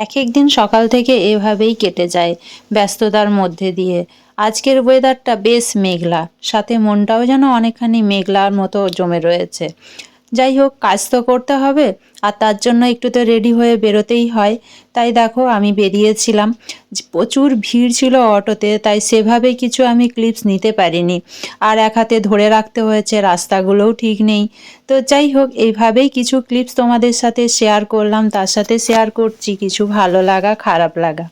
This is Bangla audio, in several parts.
এক এক দিন সকাল থেকে এভাবেই কেটে যায় ব্যস্ততার মধ্যে দিয়ে। আজকের ওয়েদারটা বেশ মেঘলা, সাথে মনটাও যেন অনেকখানি মেঘলার মতো জমে রয়েছে। যাই হোক, কাজ তো করতে হবে, আর তার জন্য একটু তো রেডি হয়ে বেরোতেই হয়। তাই দেখো আমি বেরিয়েছিলাম, প্রচুর ভিড় ছিল অটোতে, তাই সেভাবে কিছু আমি ক্লিপস নিতে পারিনি। আর এক হাতে ধরে রাখতে হয়েছে, রাস্তাগুলোও ঠিক নেই। তো যাই হোক, এইভাবেই কিছু ক্লিপস তোমাদের সাথে শেয়ার করলাম, তার সাথে শেয়ার করছি কিছু ভালো লাগা খারাপ লাগা।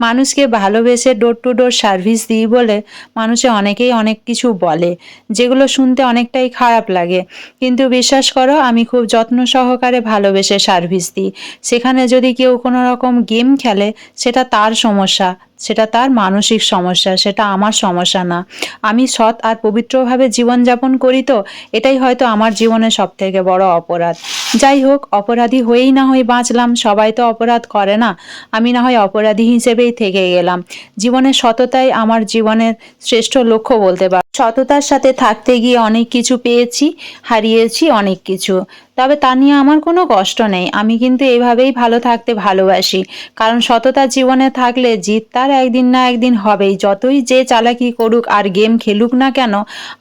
মানুষকে ভালোবেসে ডোর টু ডোর সার্ভিস দিই বলে মানুষে অনেকেই অনেক কিছু বলে, যেগুলো শুনতে অনেকটাই খারাপ লাগে। কিন্তু বিশ্বাস করো, আমি খুব যত্ন সহকারে ভালোবেসে সার্ভিস দিই। সেখানে যদি কেউ কোনো রকম গেম খেলে, সেটা তার সমস্যা, সেটা তার মানসিক সমস্যা, সেটা আমার সমস্যা না। আমি সৎ আর পবিত্রভাবে জীবনযাপন করি, তো এটাই হয়তো আমার জীবনে সবথেকে বড় অপরাধ। যাই হোক, অপরাধী হয়েই না হয় বাঁচলাম, সবাই তো অপরাধ করে না। আমি না হয় অপরাধী হিসেবেই থেকে গেলাম। জীবনের সততাই আমার জীবনের শ্রেষ্ঠ লক্ষ্য বলতে পারো। সততার সাথে থাকতে গিয়ে অনেক কিছু পেয়েছি, হারিয়েছি অনেক কিছু। তবে তা নিয়ে আমার কোনো কষ্ট নেই। আমি কিন্তু এভাবেই ভালো থাকতে ভালোবাসি। কারণ সততা জীবনে থাকলে জিত তার একদিন না একদিন হবেই। যতই যে চালাকি করুক আর গেম খেলুক না কেন,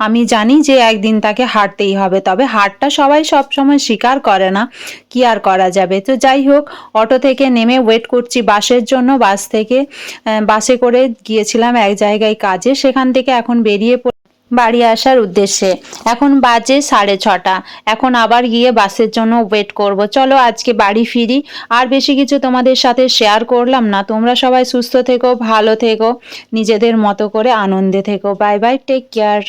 আমি জানি যে একদিন তাকে হারতেই হবে। তবে হারটা সবাই সবসময় স্বীকার করে না, কি আর করা যাবে। তো যাই হোক, অটো থেকে নেমে ওয়েট করছি বাসের জন্য। বাসে করে গিয়েছিলাম এক জায়গায় কাজে, সেখান থেকে এখন বেরিয়ে বাড়ি আসার উদ্দেশ্যে। এখন বাজে 6:30। এখন আবার গিয়ে বাসের জন্য ওয়েট করব। চলো আজকে বাড়ি ফিরি। আর বেশি কিছু তোমাদের সাথে শেয়ার করলাম না। তোমরা সবাই সুস্থ থেকো, ভালো থেকো, নিজেদের মতো করে আনন্দে থেকো। Bye bye, take care.